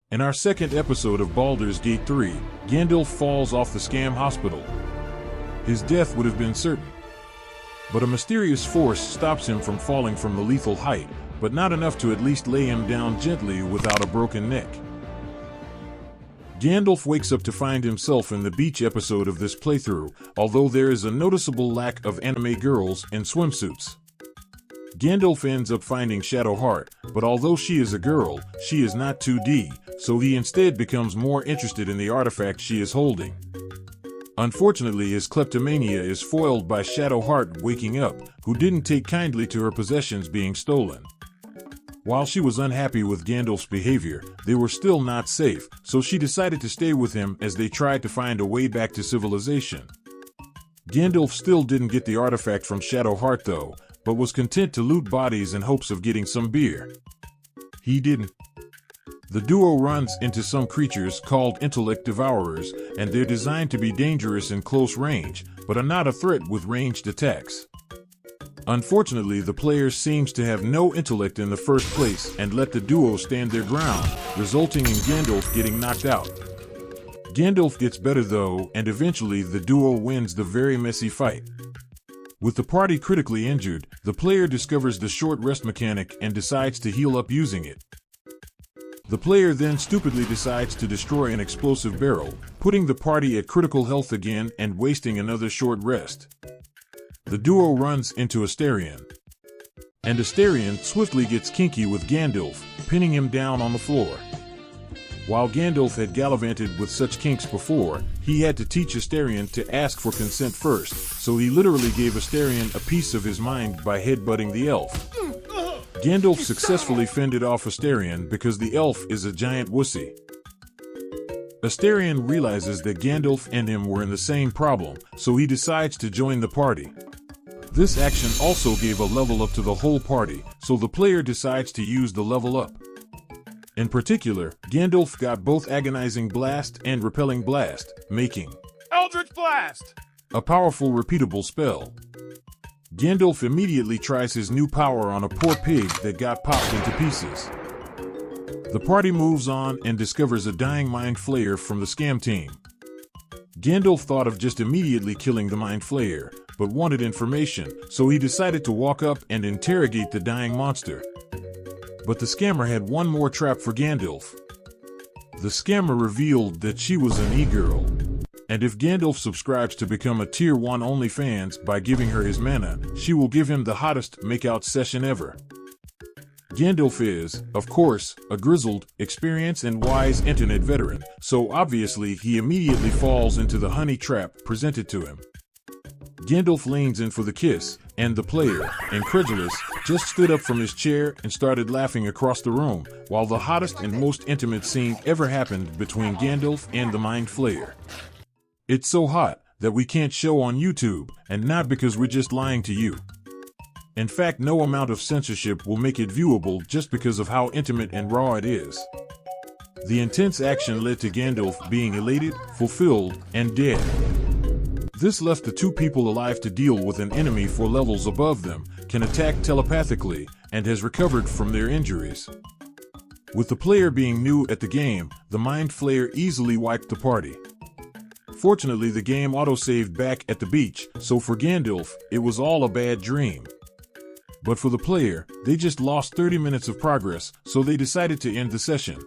In our second episode of Baldur's Gate 3, Gandalf falls off the scam hospital. His death would have been certain. But a mysterious force stops him from falling from the lethal height, but not enough to at least lay him down gently without a broken neck. Gandalf wakes up to find himself in the beach episode of this playthrough, although there is a noticeable lack of anime girls in swimsuits. Gandalf ends up finding Shadowheart, but although she is a girl, she is not 2D, so he instead becomes more interested in the artifact she is holding. Unfortunately, his kleptomania is foiled by Shadowheart waking up, who didn't take kindly to her possessions being stolen. While she was unhappy with Gandalf's behavior, they were still not safe, so she decided to stay with him as they tried to find a way back to civilization. Gandalf still didn't get the artifact from Shadowheart though, but was content to loot bodies in hopes of getting some beer. He didn't. The duo runs into some creatures called intellect devourers, and they're designed to be dangerous in close range, but are not a threat with ranged attacks. Unfortunately, the player seems to have no intellect in the first place and let the duo stand their ground, resulting in Gandalf getting knocked out. Gandalf gets better though, and eventually the duo wins the very messy fight. With the party critically injured, the player discovers the short rest mechanic and decides to heal up using it. The player then stupidly decides to destroy an explosive barrel, putting the party at critical health again and wasting another short rest. The duo runs into Astarion, and Astarion swiftly gets kinky with Gandalf, pinning him down on the floor. While Gandalf had gallivanted with such kinks before, he had to teach Astarion to ask for consent first, so he literally gave Astarion a piece of his mind by headbutting the elf. Gandalf successfully fended off Astarion because the elf is a giant wussy. Astarion realizes that Gandalf and him were in the same problem, so he decides to join the party. This action also gave a level up to the whole party, so the player decides to use the level up. In particular, Gandalf got both Agonizing Blast and Repelling Blast, making Eldritch Blast! A powerful repeatable spell. Gandalf immediately tries his new power on a poor pig that got popped into pieces. The party moves on and discovers a dying Mind Flayer from the scam team. Gandalf thought of just immediately killing the Mind Flayer, but wanted information, so he decided to walk up and interrogate the dying monster. But the scammer had one more trap for Gandalf. The scammer revealed that she was an e-girl, and if Gandalf subscribes to become a Tier 1 OnlyFans by giving her his mana, she will give him the hottest makeout session ever. Gandalf is, of course, a grizzled, experienced and wise internet veteran, so obviously he immediately falls into the honey trap presented to him. Gandalf leans in for the kiss, and the player, incredulous, just stood up from his chair and started laughing across the room, while the hottest and most intimate scene ever happened between Gandalf and the Mind Flayer. It's so hot that we can't show on YouTube, and not because we're just lying to you. In fact, no amount of censorship will make it viewable just because of how intimate and raw it is. The intense action led to Gandalf being elated, fulfilled, and dead. This left the two people alive to deal with an enemy 4 levels above them, can attack telepathically, and has recovered from their injuries. With the player being new at the game, the Mind Flayer easily wiped the party. Fortunately, the game autosaved back at the beach, so for Gandalf, it was all a bad dream. But for the player, they just lost 30 minutes of progress, so they decided to end the session.